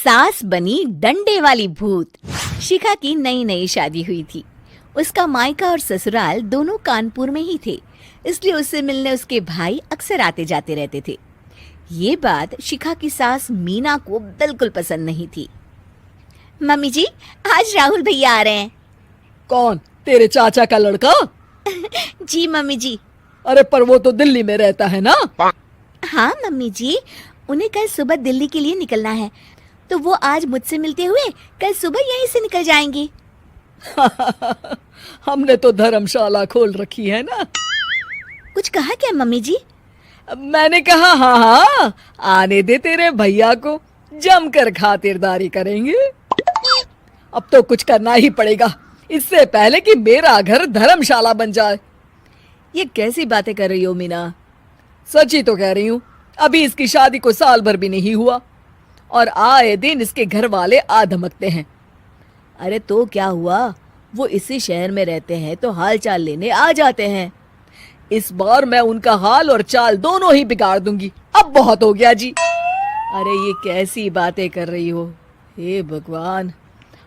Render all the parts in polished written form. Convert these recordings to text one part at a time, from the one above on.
सास बनी डंडे वाली भूत। शिखा की नई नई शादी हुई थी। उसका मायका और ससुराल दोनों कानपुर में ही थे, इसलिए उससे मिलने उसके भाई अक्सर आते जाते रहते थे। ये बात शिखा की सास मीना को बिल्कुल पसंद नहीं थी। मम्मी जी, आज राहुल भैया आ रहे हैं। कौन? तेरे चाचा का लड़का? जी मम्मी जी। अरे पर वो तो दिल्ली में रहता है ना? हाँ मम्मी जी, उन्हें कल सुबह दिल्ली के लिए निकलना है, तो वो आज मुझसे मिलते हुए कल सुबह यहीं से निकल जाएंगे। हमने तो धर्मशाला खोल रखी है ना। कुछ कहा क्या मम्मी जी? मैंने कहा हाँ हाँ, आने दे तेरे भैया को, जमकर खातिरदारी करेंगे। अब तो कुछ करना ही पड़ेगा, इससे पहले कि मेरा घर धर्मशाला बन जाए। ये कैसी बातें कर रही हो मीना? सच ही तो कह रही हूँ। अभी इसकी शादी को साल भर भी नहीं हुआ और आए दिन इसके घर वाले आ धमकते हैं। अरे तो क्या हुआ, वो इसी शहर में रहते हैं तो हाल चाल लेने आ जाते हैं। इस बार मैं उनका हाल और चाल दोनों ही बिगाड़ दूंगी। अब बहुत हो गया जी। अरे ये कैसी बातें कर रही हो, हे भगवान,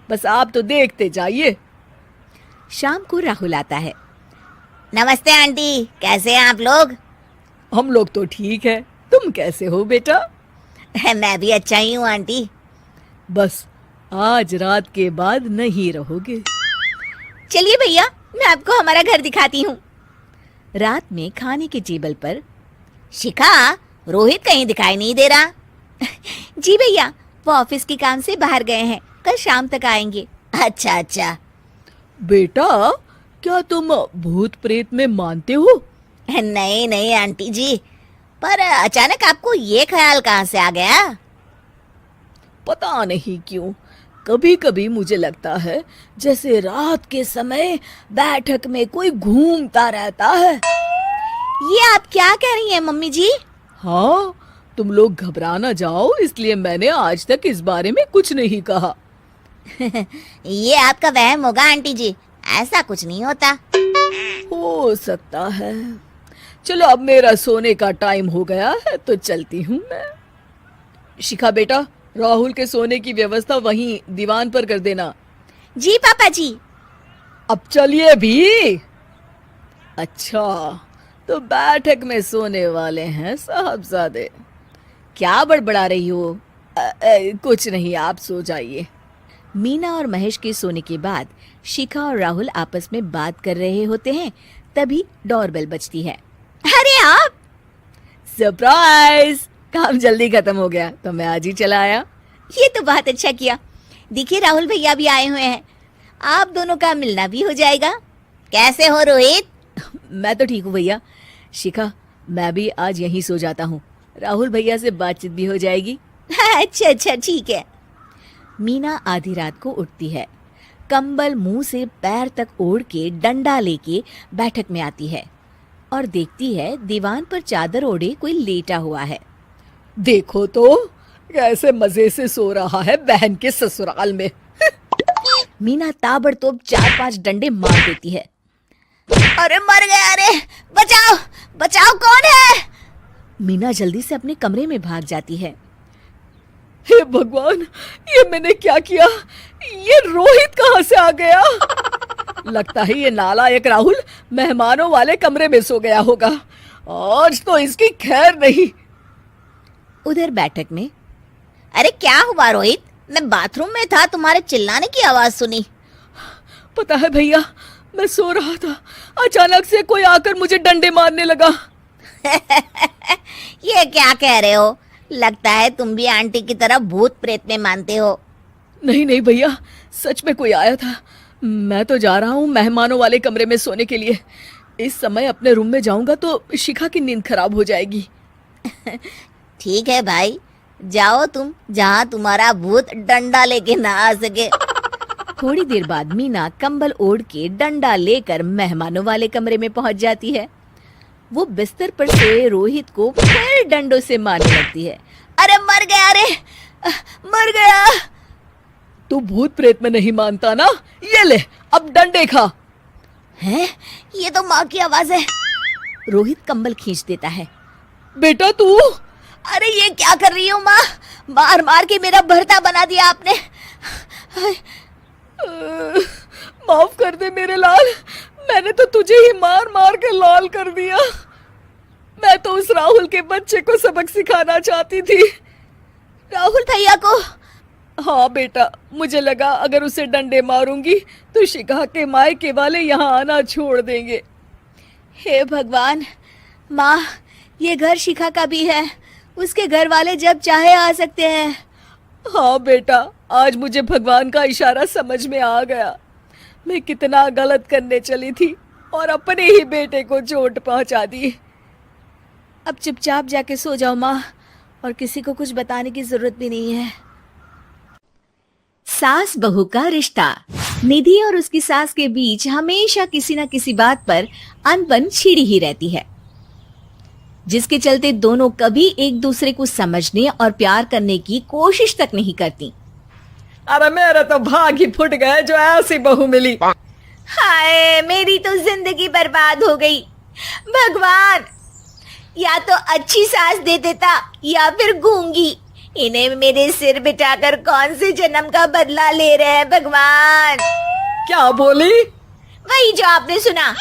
बस आप तो देखते जाइए। शाम को राहुल आता है। नमस्ते आंटी, कैसे हैं आप लोग? हम लोग तो ठीक है, तुम कैसे हो बेटा? मैं भी अच्छा ही हूँ आंटी। बस आज रात के बाद नहीं रहोगे। चलिए भैया, मैं आपको हमारा घर दिखाती हूँ। रात में खाने के टेबल पर शिखा, रोहित कहीं दिखाई नहीं दे रहा। जी भैया, वो ऑफिस के काम से बाहर गए हैं, कल शाम तक आएंगे। अच्छा अच्छा। बेटा, क्या तुम भूत प्रेत में मानते हो? नहीं नहीं आंटी जी, पर अचानक आपको ये ख्याल कहाँ से आ गया? पता नहीं क्यों, कभी कभी मुझे लगता है जैसे रात के समय बैठक में कोई घूमता रहता है। ये आप क्या कह रही हैं मम्मी जी? हाँ, तुम लोग घबरा ना जाओ, इसलिए मैंने आज तक इस बारे में कुछ नहीं कहा। ये आपका वहम होगा आंटी जी, ऐसा कुछ नहीं होता। हो सकता है। चलो अब मेरा सोने का टाइम हो गया है तो चलती हूँ मैं। शिखा बेटा, राहुल के सोने की व्यवस्था वहीं दीवान पर कर देना। जी पापा जी। अब चलिए भी। अच्छा, तो बैठक में सोने वाले हैं साहबजादे। क्या बड़बड़ा रही हो? कुछ नहीं, आप सो जाइए। मीना और महेश के सोने के बाद शिखा और राहुल आपस में बात कर रहे होते हैं, तभी डोरबेल बजती है। अरे आप! सरप्राइज! काम जल्दी खत्म हो गया तो मैं आज ही चला आया। ये तो बहुत अच्छा किया। देखिए राहुल भैया भी आए हुए हैं, आप दोनों का मिलना भी हो जाएगा। कैसे हो रोहित? मैं तो ठीक हूँ भैया। शिखा, मैं भी आज यहीं सो जाता हूँ, राहुल भैया से बातचीत भी हो जाएगी। अच्छा अच्छा, ठीक है। मीना आधी रात को उठती है, कंबल मुंह से पैर तक ओढ़ के डंडा लेके बैठक में आती है और देखती है दीवान पर चादर ओढ़े कोई लेटा हुआ है। देखो तो कैसे मजे से सो रहा है बहन के ससुराल में। मीना ताबड़तोड़ 4-5 डंडे मार देती है। अरे मर गया, अरे बचाओ बचाओ, कौन है? मीना जल्दी से अपने कमरे में भाग जाती है। हे भगवान, ये मैंने क्या किया? ये रोहित कहाँ से आ गया? लगता है ये नालायक राहुल मेहमानों वाले कमरे में सो गया होगा। आज तो इसकी खैर नहीं। उधर बैठक में, अरे क्या हुआ रोहित? मैं बाथरूम में था, तुम्हारे चिल्लाने की आवाज सुनी। पता है भैया, मैं सो रहा था, अचानक से कोई आकर मुझे डंडे मारने लगा। ये क्या कह रहे हो? लगता है तुम भी आंटी की तरह भूत प्रेत में मानते हो। नहीं नहीं भैया, सच में कोई आया था। मैं तो जा रहा हूँ मेहमानों वाले कमरे में सोने के लिए। इस समय अपने रूम में जाऊंगा तो शिखा की नींद खराब हो जाएगी। ठीक है भाई, जाओ तुम, जहाँ तुम्हारा भूत डंडा लेके ना आ सके। थोड़ी देर बाद मीना कंबल ओढ़ के डंडा लेकर मेहमानों वाले कमरे में पहुंच जाती है। वो बिस्तर पर से रोहित को फिर डंडों से मारने लगती है। अरे मर गया, अरे मर गया। तू भूत प्रेत में नहीं मानता ना? ये ले, अब डंडे खा। हैं? ये तो माँ की आवाज है। रोहित कंबल खींच देता है। बेटा तू, अरे ये क्या कर रही हो माँ? मार मार के मेरा भरता बना दिया आपने। माफ कर दे मेरे लाल, मैंने तो तुझे ही मार मार के लाल कर दिया। मैं तो उस राहुल के बच्चे को सबक सिखाना चाहती थी। राहुल भैया को? हाँ बेटा, मुझे लगा अगर उसे डंडे मारूंगी तो शिखा के मायके वाले यहाँ आना छोड़ देंगे। हे भगवान, माँ ये घर शिखा का भी है, उसके घर वाले जब चाहे आ सकते हैं। हाँ बेटा, आज मुझे भगवान का इशारा समझ में आ गया। मैं कितना गलत करने चली थी और अपने ही बेटे को चोट पहुंचा दी। अब चुपचाप जाके सो जाओ माँ, और किसी को कुछ बताने की जरूरत भी नहीं है। सास बहू का रिश्ता। निधि और उसकी सास के बीच हमेशा किसी न किसी बात पर अनबन छिड़ी ही रहती है, जिसके चलते दोनों कभी एक दूसरे को समझने और प्यार करने की कोशिश तक नहीं करती। अरे मेरे तो भाग ही फुट गए जो ऐसी बहू मिली। हाय, मेरी तो जिंदगी बर्बाद हो गई। भगवान, या तो अच्छी सास दे देता या फिर गूंगी। इन्हें मेरे सिर बिठाकर कौन से जन्म का बदला ले रहे हैं भगवान? क्या बोली? वही जो आपने सुना।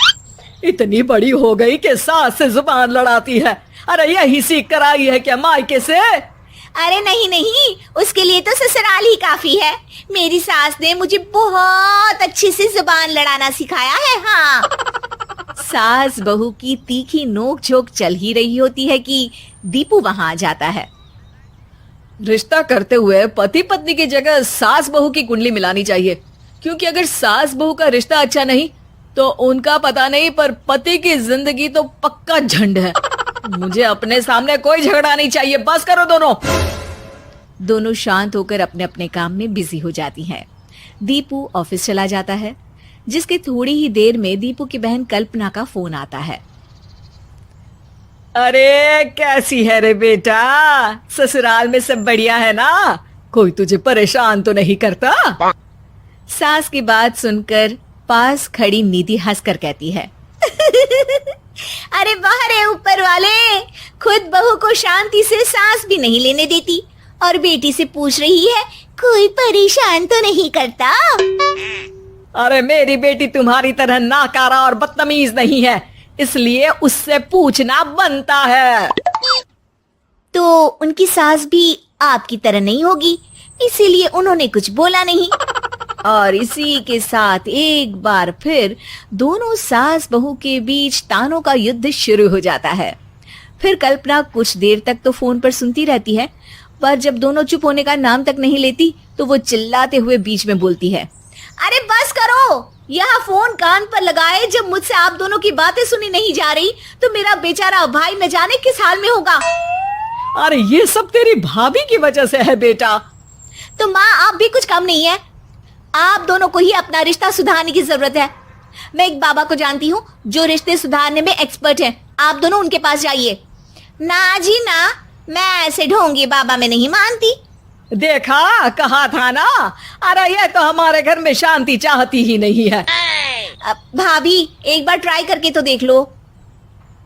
इतनी बड़ी हो गई कि सास से जुबान लड़ाती है। अरे यही सीख कर आई है क्या मायके से? अरे नहीं नहीं, उसके लिए तो ससुराल ही काफी है। मेरी सास ने मुझे बहुत अच्छे से जुबान लड़ाना सिखाया है। हाँ। सास बहू की तीखी नोक झोंक चल ही रही होती है कि दीपू वहां आ जाता है। रिश्ता करते हुए पति पत्नी की जगह सास बहू की कुंडली मिलानी चाहिए, क्योंकि अगर सास बहू का रिश्ता अच्छा नहीं तो उनका पता नहीं, पर पति की जिंदगी तो पक्का झंड है। मुझे अपने सामने कोई झगड़ा नहीं चाहिए, बस करो दोनों। दोनों शांत होकर अपने अपने काम में बिजी हो जाती हैं। दीपू ऑफिस चला जाता है, जिसके थोड़ी ही देर में दीपू की बहन कल्पना का फोन आता है। अरे कैसी है रे बेटा? ससुराल में सब बढ़िया है ना? कोई तुझे परेशान तो नहीं करता? सास की बात सुनकर पास खड़ी निधि हंसकर कहती है, अरे बाहर है ऊपर वाले, खुद बहू को शांति से सांस भी नहीं लेने देती और बेटी से पूछ रही है कोई परेशान तो नहीं करता? अरे मेरी बेटी तुम्हारी तरह नाकारा और बदतमीज नहीं है, इसलिए उससे पूछना बनता है। तो उनकी सास भी आपकी तरह नहीं होगी, इसीलिए उन्होंने कुछ बोला नहीं। और इसी के साथ एक बार फिर दोनों सास बहू के बीच तानों का युद्ध शुरू हो जाता है। फिर कल्पना कुछ देर तक तो फोन पर सुनती रहती है, पर जब दोनों चुप होने का नाम तक नहीं लेती तो वो चिल्लाते हुए बीच में बोलती है, अरे बस करो, यहाँ फोन कान पर लगाए जब मुझसे आप दोनों की बातें सुनी नहीं जा रही तो मेरा बेचारा भाई न जाने किस हाल में होगा। अरे ये सब तेरी भाभी की वजह से है बेटा। तो माँ आप भी कुछ कम नहीं है, आप दोनों को ही अपना रिश्ता सुधारने की जरूरत है। मैं एक बाबा को जानती हूँ जो रिश्ते सुधारने में एक्सपर्ट हैं, आप दोनों उनके पास जाइए। ना जी ना, मैं ऐसे ढोंगी बाबा में नहीं मानती। देखा, कहा था ना। अरे ये तो हमारे घर में शांति चाहती ही नहीं है। भाभी एक बार ट्राई करके तो देख लो।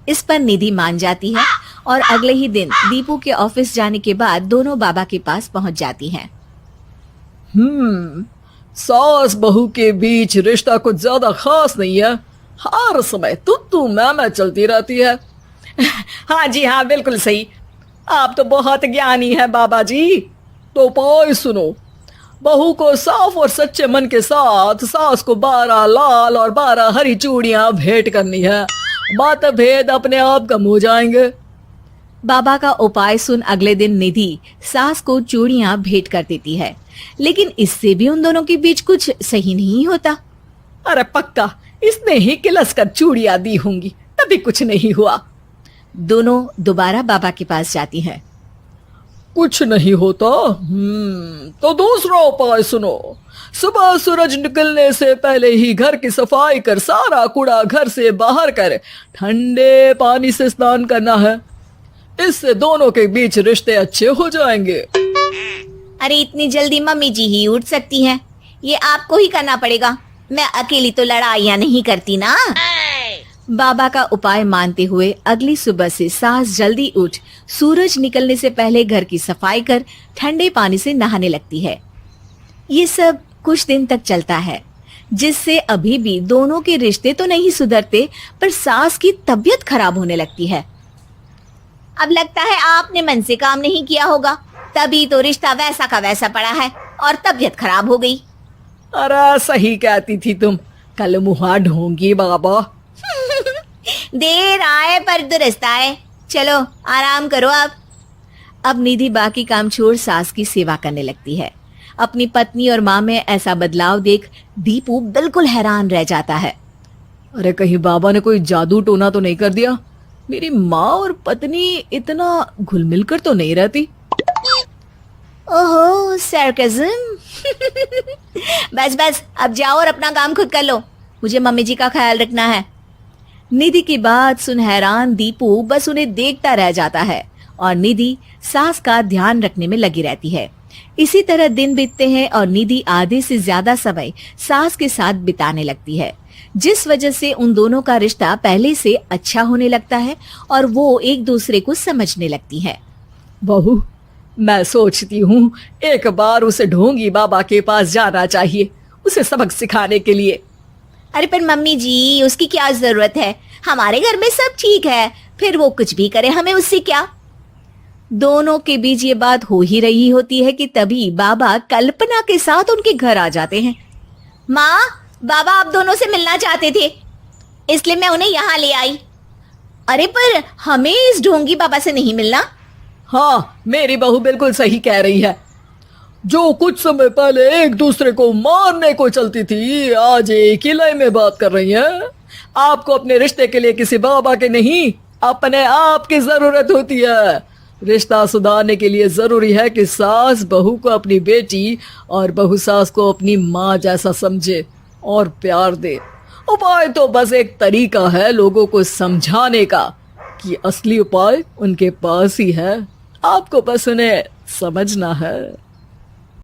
इस पर निधि मान जाती है और अगले ही दिन दीपू के ऑफिस जाने के बाद दोनों बाबा के पास पहुंच जाती हैं। सास बहू के बीच रिश्ता कुछ ज्यादा खास नहीं है, हर समय तू मैं चलती रहती है। हाँ जी हाँ, बिल्कुल सही, आप तो बहुत ज्ञानी है बाबा जी। तो उपाय सुनो, बहू को साफ और सच्चे मन के साथ सास को 12 लाल और 12 हरी चूड़ियां भेंट करनी है, मतभेद अपने आप कम हो जाएंगे। बाबा का उपाय सुन अगले दिन निधि सास को चूड़ियां भेंट कर देती है, लेकिन इससे भी उन दोनों के बीच कुछ सही नहीं होता। अरे पक्का इसने ही किलस कर चूड़ियां दी होंगी, तभी कुछ नहीं हुआ। दोनों दोबारा बाबा के पास जाती हैं। कुछ नहीं होता। तो दूसरा उपाय सुनो, सुबह सूरज निकलने से पहले ही घर की सफाई कर सारा कूड़ा घर से बाहर कर ठंडे पानी से स्नान करना है, इससे दोनों के बीच रिश्ते अच्छे हो जाएंगे। अरे इतनी जल्दी मम्मी जी ही उठ सकती हैं, ये आपको ही करना पड़ेगा, मैं अकेली तो लड़ाइयाँ नहीं करती ना। बाबा का उपाय मानते हुए अगली सुबह से सास जल्दी उठ सूरज निकलने से पहले घर की सफाई कर ठंडे पानी से नहाने लगती है। ये सब कुछ दिन तक चलता है, जिससे अभी भी दोनों के रिश्ते तो नहीं सुधरते, पर सास की तबीयत खराब होने लगती है। अब लगता है आपने मन से काम नहीं किया होगा, तभी तो रिश्ता वैसा का वैसा पड़ा है और तबीयत खराब हो गई। अरे सही कहती थी तुम, कल मुहा ढोंगी बाबा। देर आए पर दुरुस्त आए। चलो आराम करो आप। अब निधि बाकी काम छोड़ सास की सेवा करने लगती है। अपनी पत्नी और माँ में ऐसा बदलाव देख दीपू बिल्कुल हैरान रह जाता है। अरे कहीं बाबा ने कोई जादू टोना तो नहीं कर दिया? मेरी माँ और पत्नी इतना घुल मिल कर तो नहीं रहती। ओहो सरकज़म। बस बस अब जाओ और अपना काम खुद कर लो, मुझे मम्मी जी का ख्याल रखना है। निधि की बात सुन हैरान दीपू बस उन्हें देखता रह जाता है और निधि सास का ध्यान रखने में लगी रहती है। इसी तरह दिन बीतते हैं और निधि आधे से ज्यादा समय सास के साथ बिताने लगती है, जिस वजह से उन दोनों का रिश्ता पहले से अच्छा होने लगता है और वो एक दूसरे को समझने लगती है। बहू, मैं सोचती हूँ एक बार उसे ढोंगी बाबा के पास जाना चाहिए, उसे सबक सिखाने के लिए। अरे पर मम्मी जी, उसकी क्या जरूरत है? हमारे घर में सब ठीक है, फिर वो कुछ भी करे, हमें उससे क्या? दोनों के बीच ये बात हो ही रही होती है कि तभी बाबा कल्पना के साथ उनके घर आ जाते हैं। माँ, बाबा आप दोनों से मिलना चाहते थे, इसलिए मैं उन्हें यहाँ ले आई। अरे पर हमें इस ढोंगी बाबा से नहीं मिलना। हाँ, मेरी बहू बिल्कुल सही कह रही है। जो कुछ समय पहले एक दूसरे को मारने को चलती थी, आज एक ही लय में बात कर रही है। आपको अपने रिश्ते के लिए किसी बाबा के नहीं, अपने आप की जरूरत होती है। रिश्ता सुधारने के लिए जरूरी है कि सास बहू को अपनी बेटी और बहू सास को अपनी माँ जैसा समझे और प्यार दे। उपाय तो बस एक तरीका है लोगों को समझाने का कि असली उपाय उनके पास ही है, आपको बस उन्हें समझना है।